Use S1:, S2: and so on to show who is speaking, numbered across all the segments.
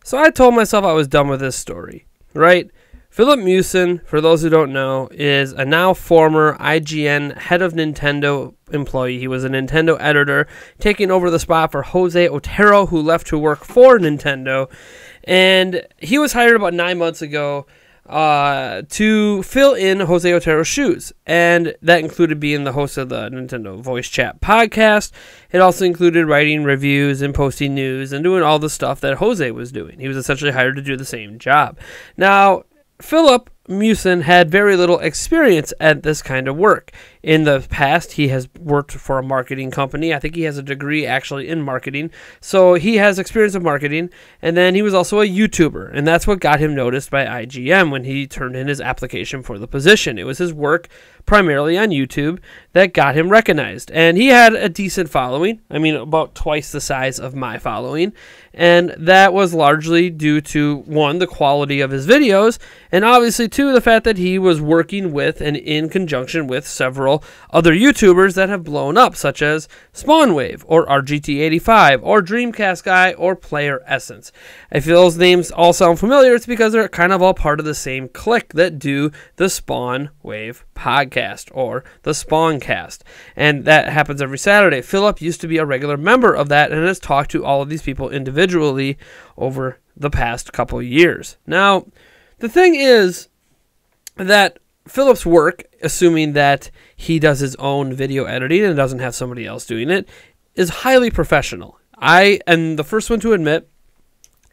S1: So I told myself I was done with this story, right? Filip Musin, for those who don't know, is a now former IGN head of Nintendo employee. He was a Nintendo editor, taking over the spot for Jose Otero, who left to work for Nintendo. And he was hired about 9 months ago to fill in Jose Otero's shoes. And that included being the host of the Nintendo Voice Chat podcast. It also included writing reviews and posting news and doing all the stuff that Jose was doing. He was essentially hired to do the same job. Now, Filip Musin had very little experience at this kind of work. In the past, he has worked for a marketing company. I think he has a degree actually in marketing. So he has experience of marketing. And then he was also a YouTuber. And that's what got him noticed by IGN when he turned in his application for the position. It was his work primarily on YouTube that got him recognized. And he had a decent following. I mean, about twice the size of my following. And that was largely due to, one, the quality of his videos, and obviously, two, the fact that he was working with and in conjunction with several other YouTubers that have blown up, such as Spawnwave, or RGT85, or Dreamcast Guy, or Player Essence. I feel those names all sound familiar. It's because they're kind of all part of the same clique that do the Spawnwave podcast, or the Spawncast. And that happens every Saturday. Filip used to be a regular member of that and has talked to all of these people individually over the past couple years. Now, the thing is that Filip's work, assuming that he does his own video editing and doesn't have somebody else doing it, is highly professional. I am the first one to admit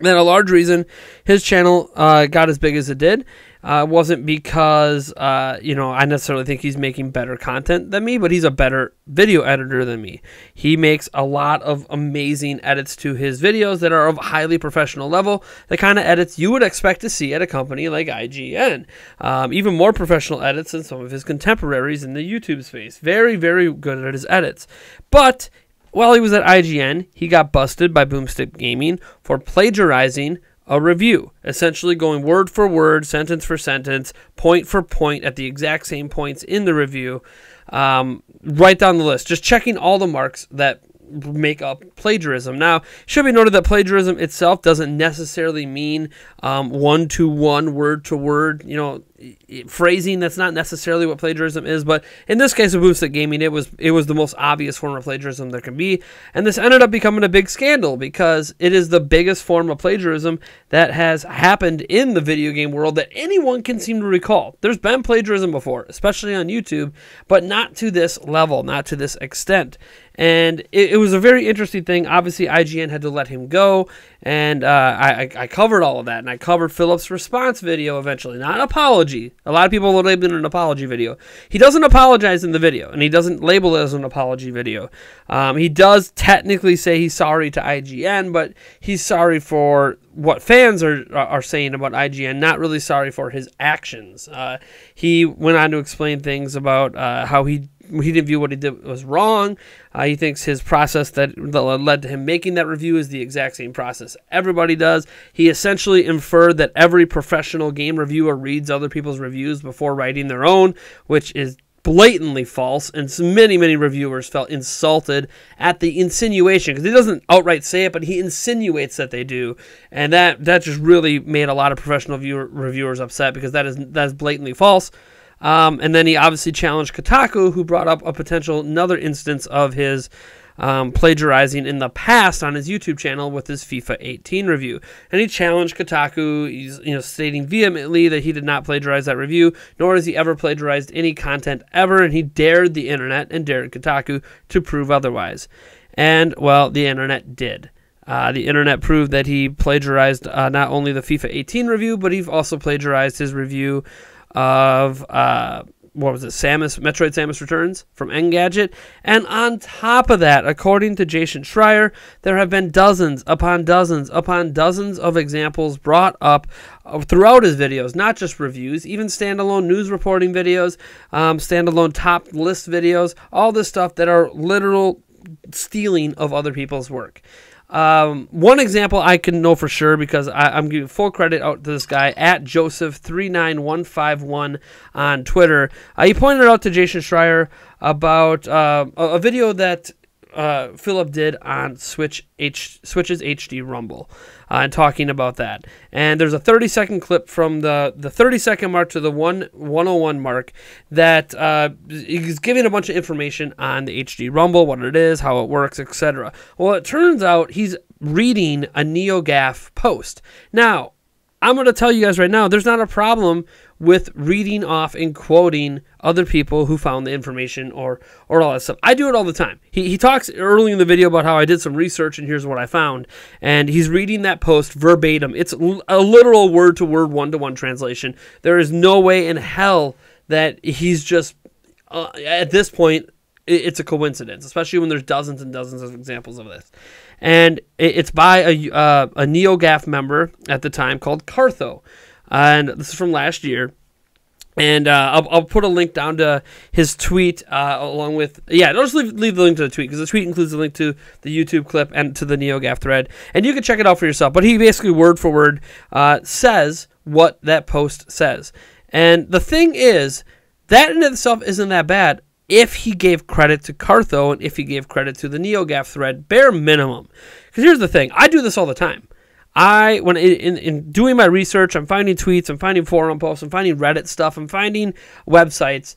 S1: that a large reason his channel got as big as it did wasn't because, I necessarily think he's making better content than me, but he's a better video editor than me. He makes a lot of amazing edits to his videos that are of highly professional level, the kind of edits you would expect to see at a company like IGN. Even more professional edits than some of his contemporaries in the YouTube space. Very, very good at his edits. But while he was at IGN, he got busted by Boomstick Gaming for plagiarizing a review, essentially going word for word, sentence for sentence, point for point at the exact same points in the review, right down the list, just checking all the marks that make up plagiarism. Now, it should be noted that plagiarism itself doesn't necessarily mean one-to-one, word-to-word, phrasing. That's not necessarily what plagiarism is, but in this case of Boomstick Gaming, it was the most obvious form of plagiarism there can be, and this ended up becoming a big scandal because it is the biggest form of plagiarism that has happened in the video game world that anyone can seem to recall. There's been plagiarism before, especially on YouTube, but not to this level, not to this extent. And it was a very interesting thing. Obviously, IGN had to let him go, and I covered all of that, and I covered Filip's response video eventually, not an apology. A lot of people will label it an apology video. He doesn't apologize in the video, and he doesn't label it as an apology video. He does technically say he's sorry to IGN, but he's sorry for what fans are saying about IGN, not really sorry for his actions. He went on to explain things about how he didn't view what he did was wrong. He thinks his process that led to him making that review is the exact same process everybody does. He essentially inferred that every professional game reviewer reads other people's reviews before writing their own, which is blatantly false, and many reviewers felt insulted at the insinuation, because he doesn't outright say it, but he insinuates that they do, and that just really made a lot of professional reviewers upset, because that is blatantly false. And then he obviously challenged Kotaku, who brought up a potential another instance of his plagiarizing in the past on his YouTube channel with his FIFA 18 review. And he challenged Kotaku, he's stating vehemently that he did not plagiarize that review, nor has he ever plagiarized any content ever, and he dared the internet and dared Kotaku to prove otherwise. And, well, the internet did. The internet proved that he plagiarized not only the FIFA 18 review, but he also plagiarized his review of Metroid Samus Returns from Engadget. And on top of that, according to Jason Schreier, there have been dozens upon dozens upon dozens of examples brought up throughout his videos, not just reviews, even standalone news reporting videos, standalone top list videos, all this stuff that are literal stealing of other people's work. One example I can know for sure, because I'm giving full credit out to this guy, at Joseph39151 on Twitter. He pointed out to Jason Schreier about a video that Filip did on Switch's HD Rumble, and talking about that. And there's a 30-second clip from the 30-second mark to the 101 mark that is giving a bunch of information on the HD Rumble, what it is, how it works, etc. Well, it turns out he's reading a NeoGAF post. Now, I'm going to tell you guys right now, there's not a problem with reading off and quoting other people who found the information or all that stuff. I do it all the time. He talks early in the video about how I did some research and here's what I found. And he's reading that post verbatim. It's a literal word-to-word, one-to-one translation. There is no way in hell that he's just, at this point, it's a coincidence, especially when there's dozens and dozens of examples of this. And it's by a NeoGAF member at the time called Cartho. And this is from last year. And I'll put a link down to his tweet along with... Yeah, I'll just leave the link to the tweet, because the tweet includes a link to the YouTube clip and to the NeoGAF thread. And you can check it out for yourself. But he basically, word for word, says what that post says. And the thing is, that in itself isn't that bad if he gave credit to Cartho and if he gave credit to the NeoGAF thread, bare minimum. Because here's the thing. I do this all the time. When in doing my research, I'm finding tweets, I'm finding forum posts, I'm finding Reddit stuff, I'm finding websites,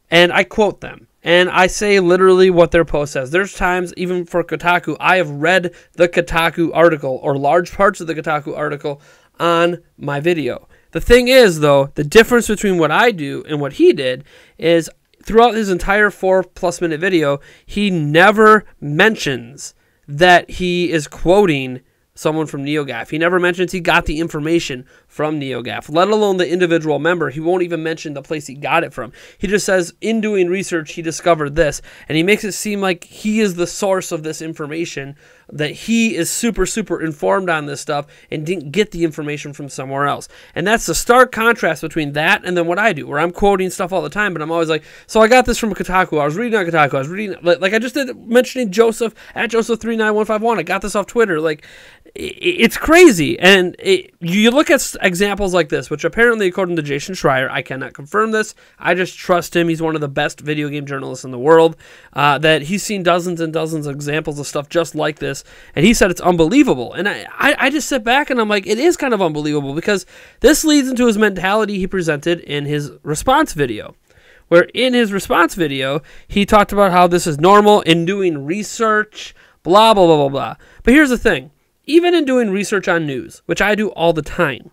S1: and I quote them. And I say literally what their post says. There's times, even for Kotaku, I have read the Kotaku article or large parts of the Kotaku article on my video. The thing is, though, the difference between what I do and what he did is throughout his entire 4+ minute video, he never mentions that he is quoting someone from NeoGAF. He never mentions he got the information from NeoGAF, let alone the individual member. He won't even mention the place he got it from. He just says, in doing research, he discovered this, and he makes it seem like he is the source of this information, that he is super, super informed on this stuff and didn't get the information from somewhere else. And that's the stark contrast between that and then what I do, where I'm quoting stuff all the time, but I'm always like, so I got this from Kotaku. I was reading on Kotaku. I was reading, like I just did, mentioning Joseph at Joseph39151. I got this off Twitter. Like, it's crazy. And you look at examples like this, which apparently, according to Jason Schreier, I cannot confirm this. I just trust him. He's one of the best video game journalists in the world, that he's seen dozens and dozens of examples of stuff just like this. And he said it's unbelievable. And I just sit back and I'm like, it is kind of unbelievable, because this leads into his mentality he presented in his response video, where in his response video, he talked about how this is normal in doing research, blah, blah, blah, blah, blah. But here's the thing. Even in doing research on news, which I do all the time,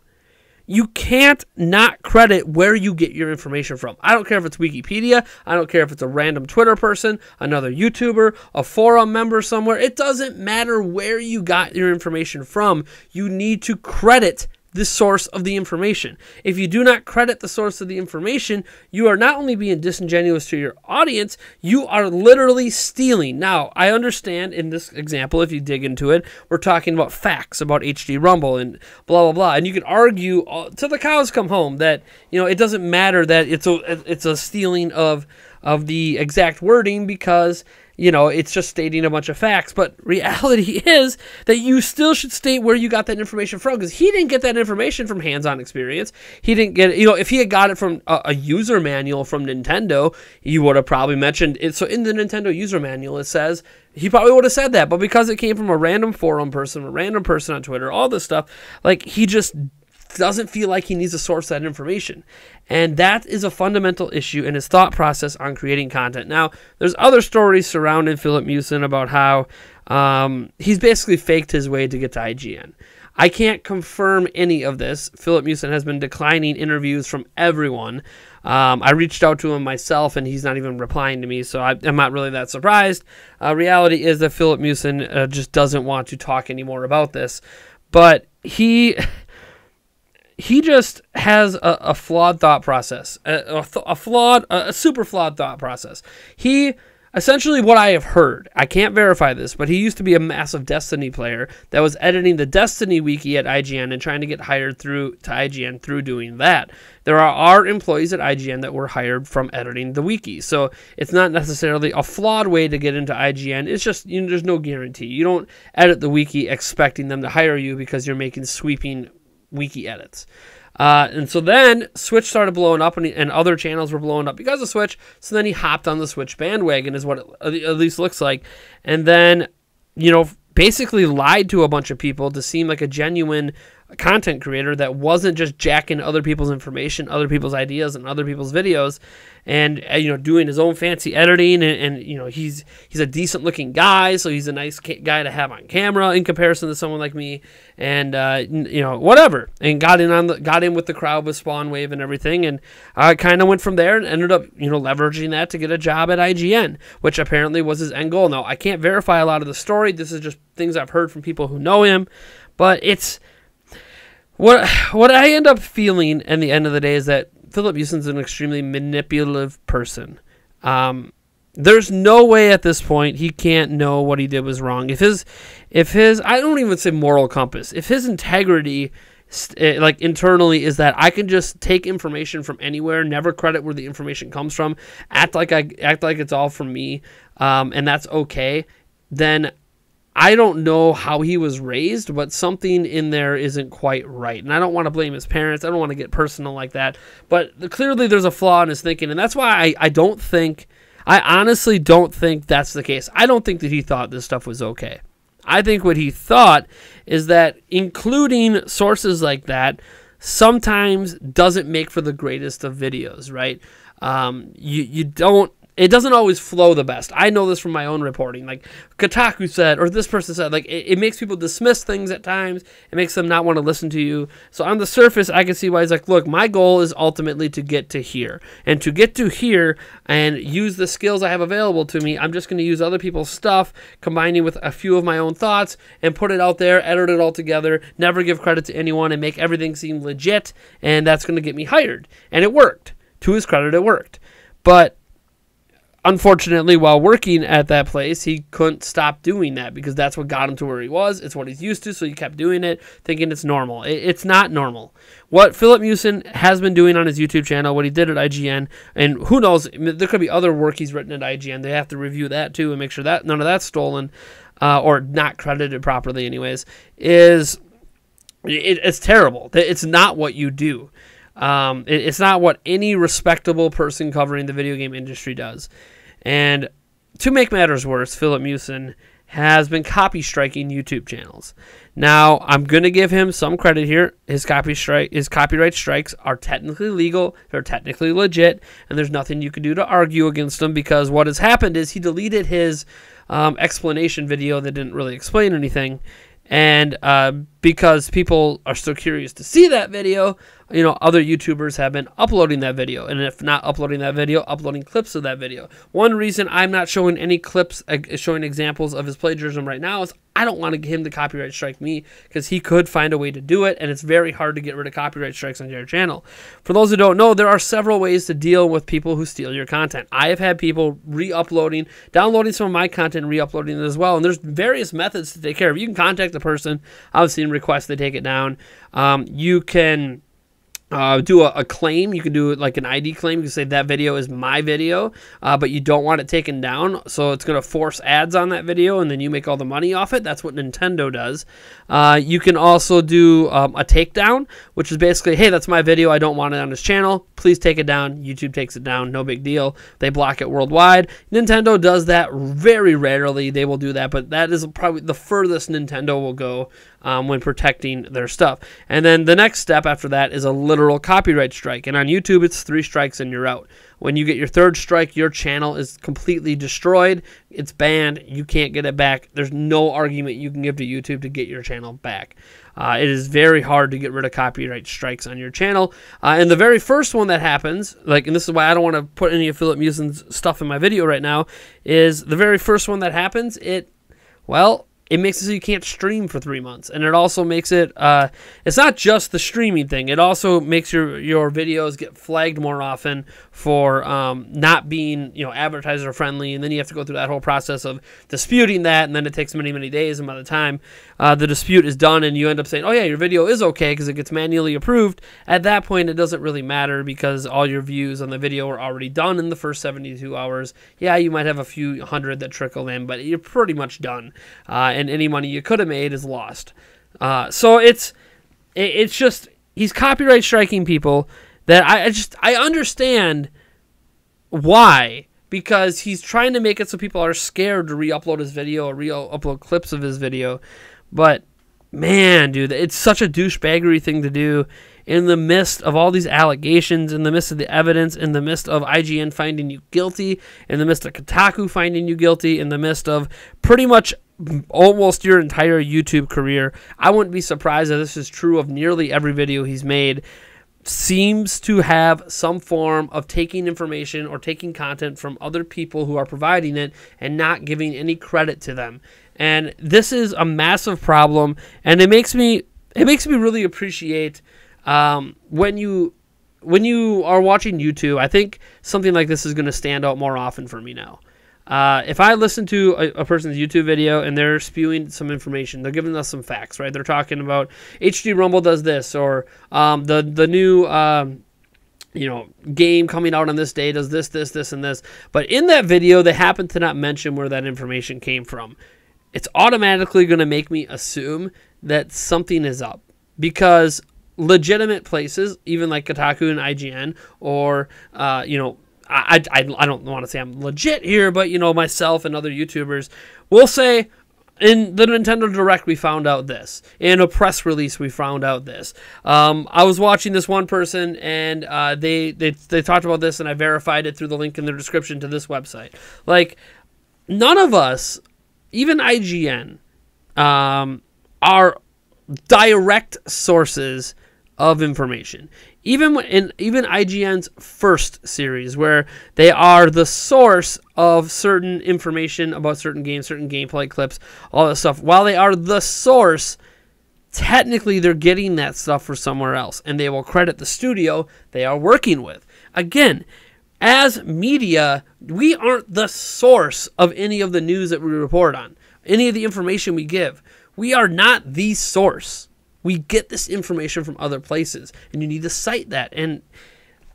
S1: you can't not credit where you get your information from. I don't care if it's Wikipedia. I don't care if it's a random Twitter person, another YouTuber, a forum member somewhere. It doesn't matter where you got your information from. You need to credit the source of the information. If you do not credit the source of the information, you are not only being disingenuous to your audience, you are literally stealing. Now, I understand in this example, if you dig into it, we're talking about facts about HD Rumble and blah, blah, blah. And you can argue till the cows come home that, you know, it doesn't matter that it's a stealing of the exact wording, because, you know, it's just stating a bunch of facts. But reality is that you still should state where you got that information from, because he didn't get that information from hands-on experience. He didn't get it, you know, if he had got it from a user manual from Nintendo, he would have probably mentioned it. So in the Nintendo user manual, it says, he probably would have said that. But because it came from a random forum person, a random person on Twitter, all this stuff, like, he just doesn't feel like he needs to source that information. And that is a fundamental issue in his thought process on creating content. Now, there's other stories surrounding Filip Musin about how he's basically faked his way to get to IGN. I can't confirm any of this. Filip Musin has been declining interviews from everyone. I reached out to him myself, and he's not even replying to me, so I'm not really that surprised. Reality is that Filip Musin just doesn't want to talk anymore about this. But he just has a flawed thought process, a super flawed thought process. He, essentially what I have heard, I can't verify this, but he used to be a massive Destiny player that was editing the Destiny wiki at IGN and trying to get hired to IGN through doing that. There are employees at IGN that were hired from editing the wiki, so it's not necessarily a flawed way to get into IGN. It's just, you know, there's no guarantee. You don't edit the wiki expecting them to hire you because you're making sweeping wiki edits. And so then Switch started blowing up, and other channels were blowing up because of Switch. So then he hopped on the Switch bandwagon, is what it at least looks like. And then, basically lied to a bunch of people to seem like a genuine content creator that wasn't just jacking other people's information, other people's ideas, and other people's videos, and doing his own fancy editing, and he's a decent looking guy, so he's a nice guy to have on camera in comparison to someone like me, and whatever, and got in with the crowd with Spawn Wave and everything, and kind of went from there and ended up leveraging that to get a job at IGN, which apparently was his end goal. Now I can't verify a lot of the story. This is just things I've heard from people who know him, but it's what I end up feeling in the end of the day is that Filip Mewson's an extremely manipulative person. There's no way at this point he can't know what he did was wrong. If his I don't even say moral compass, if his integrity internally is that I can just take information from anywhere, never credit where the information comes from, act like it's all from me, and that's okay, then I don't know how he was raised, but something in there isn't quite right. And I don't want to blame his parents. I don't want to get personal like that. But clearly there's a flaw in his thinking. And that's why I honestly don't think that's the case. I don't think that he thought this stuff was okay. I think what he thought is that including sources like that sometimes doesn't make for the greatest of videos, right? It doesn't always flow the best. I know this from my own reporting. Like Kotaku said, or this person said, like it makes people dismiss things at times. It makes them not want to listen to you. So on the surface, I can see why he's like, look, my goal is ultimately to get to here. And to get to here and use the skills I have available to me, I'm just going to use other people's stuff, combining with a few of my own thoughts, and put it out there, edit it all together, never give credit to anyone, and make everything seem legit. And that's going to get me hired. And it worked. To his credit, it worked. But unfortunately, while working at that place, he couldn't stop doing that because that's what got him to where he was. It's what he's used to, so he kept doing it, thinking it's normal. It's not normal. What Filip Mewson has been doing on his YouTube channel, what he did at IGN, and who knows, there could be other work he's written at IGN. They have to review that too and make sure that none of that's stolen or not credited properly anyways, it's terrible. It's not what you do. It's not what any respectable person covering the video game industry does. And to make matters worse, Filip Mewson has been copy striking YouTube channels. Now, I'm going to give him some credit here. His copyright strikes are technically legal, they're technically legit, and there's nothing you can do to argue against them, because what has happened is he deleted his explanation video that didn't really explain anything. And because people are still curious to see that video, other YouTubers have been uploading that video. And if not uploading that video, uploading clips of that video. One reason I'm not showing any clips showing examples of his plagiarism right now is I don't want him to copyright strike me, because he could find a way to do it, and it's very hard to get rid of copyright strikes on your channel. For those who don't know, there are several ways to deal with people who steal your content. I have had people re-uploading, downloading some of my content and re-uploading it as well, and there's various methods to take care of it. You can contact the person, obviously, and request they take it down. You can do a claim. You can do like an ID claim. You can say that video is my video, but you don't want it taken down, so it's going to force ads on that video, and then you make all the money off it. That's what Nintendo does. You can also do a takedown, which is basically, hey, that's my video. I don't want it on this channel. Please take it down. YouTube takes it down. No big deal. They block it worldwide. Nintendo does that very rarely. They will do that, but that is probably the furthest Nintendo will go when protecting their stuff. And then the next step after that is a literal copyright strike. And on YouTube, it's 3 strikes and you're out. When you get your 3rd strike, your channel is completely destroyed. It's banned. You can't get it back. There's no argument you can give to YouTube to get your channel back. It is very hard to get rid of copyright strikes on your channel. And the very first one that happens, and this is why I don't want to put any of Filip Mewson's stuff in my video right now, is the very first one that happens, it makes it so you can't stream for 3 months. And it also makes it, it's not just the streaming thing. It also makes your videos get flagged more often for not being, advertiser friendly. And then you have to go through that whole process of disputing that. And then it takes many, many days. And by the time the dispute is done and you end up saying, oh yeah, your video is okay because it gets manually approved, at that point it doesn't really matter because all your views on the video are already done in the first 72 hours. Yeah, you might have a few hundred that trickle in, but you're pretty much done. And any money you could have made is lost. So it's just, he's copyright striking people that I understand why, because he's trying to make it so people are scared to re-upload his video or re-upload clips of his video. But man, dude, it's such a douchebaggery thing to do in the midst of all these allegations, in the midst of the evidence, in the midst of IGN finding you guilty, in the midst of Kotaku finding you guilty, in the midst of pretty much almost your entire YouTube career. I wouldn't be surprised if this is true of nearly every video he's made. Seems to have some form of taking information or taking content from other people who are providing it and not giving any credit to them. And this is a massive problem, and it makes me really appreciate when you are watching YouTube. I think something like this is going to stand out more often for me now. If I listen to a person's YouTube video and they're spewing some information, they're giving us some facts, right? They're talking about HD Rumble does this, or the new game coming out on this day does this, and this. But in that video, they happen to not mention where that information came from. It's automatically going to make me assume that something is up, because legitimate places, even like Kotaku and IGN, or I don't want to say I'm legit here, but myself and other YouTubers will say, in the Nintendo Direct we found out this, in a press release we found out this. I was watching this one person, and they talked about this, and I verified it through the link in the description to this website. Like, none of us, even IGN, are direct sources of information. Even IGN's first series, where they are the source of certain information about certain games, certain gameplay clips, all that stuff, while they are the source, technically they're getting that stuff from somewhere else, and they will credit the studio they are working with. Again, as media, we aren't the source of any of the news that we report on, any of the information we give. We are not the source. We get this information from other places, and you need to cite that. And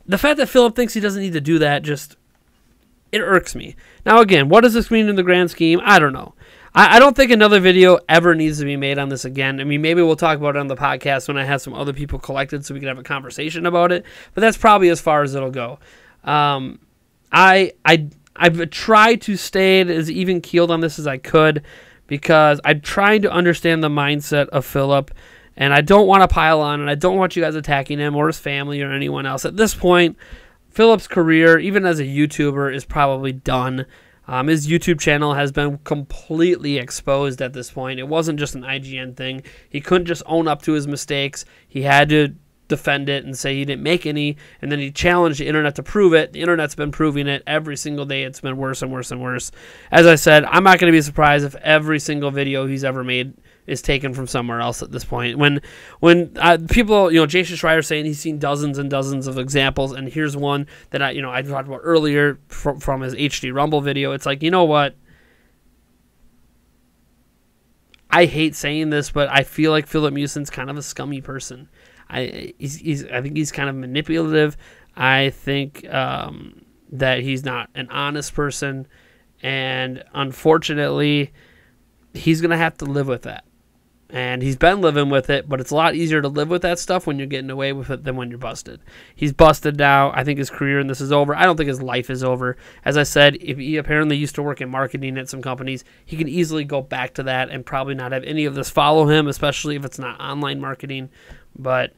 S1: the fact that Filip thinks he doesn't need to do that, it irks me. Now, again, what does this mean in the grand scheme? I don't know. I don't think another video ever needs to be made on this again. I mean, maybe we'll talk about it on the podcast when I have some other people collected so we can have a conversation about it, but that's probably as far as it'll go. I've tried to stay as even-keeled on this as I could, because I'm trying to understand the mindset of Filip. And I don't want to pile on, and I don't want you guys attacking him or his family or anyone else. At this point, Filip's career, even as a YouTuber, is probably done. His YouTube channel has been completely exposed at this point. It wasn't just an IGN thing. He couldn't just own up to his mistakes. He had to defend it and say he didn't make any, and then he challenged the internet to prove it. The internet's been proving it every single day. It's been worse and worse and worse. As I said, I'm not going to be surprised if every single video he's ever made is taken from somewhere else at this point. When people, Jason Schreier saying he's seen dozens and dozens of examples, and here's one that I talked about earlier from his HD Rumble video. It's like, you know what? I hate saying this, but I feel like Filip Mewson's kind of a scummy person. I think he's kind of manipulative. I think that he's not an honest person, and unfortunately, he's gonna have to live with that. And he's been living with it, but it's a lot easier to live with that stuff when you're getting away with it than when you're busted. He's busted now. I think his career in this is over. I don't think his life is over. As I said, if he apparently used to work in marketing at some companies, he can easily go back to that and probably not have any of this follow him, especially if it's not online marketing. But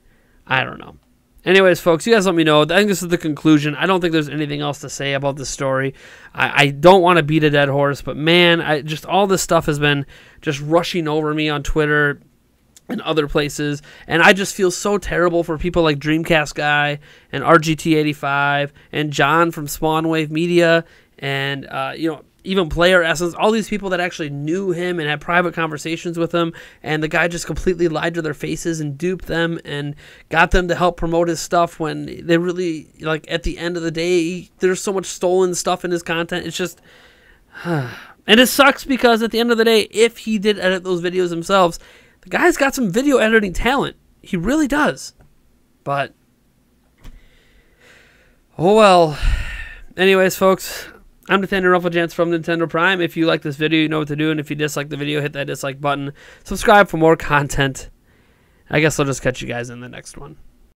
S1: I don't know. Anyways, folks, you guys let me know. I think this is the conclusion. I don't think there's anything else to say about this story. I don't want to beat a dead horse, but man, all this stuff has been just rushing over me on Twitter and other places, and I just feel so terrible for people like Dreamcast Guy and RGT85 and John from Spawnwave Media and even Player Essence, all these people that actually knew him and had private conversations with him, and the guy just completely lied to their faces and duped them and got them to help promote his stuff when they really, at the end of the day, there's so much stolen stuff in his content. It's just, and it sucks because at the end of the day, if he did edit those videos himself, the guy's got some video editing talent. He really does. But, oh well. Anyways, folks, I'm Nathaniel Rufflegents from Nintendo Prime. If you like this video, you know what to do. And if you dislike the video, hit that dislike button. Subscribe for more content. I guess I'll just catch you guys in the next one.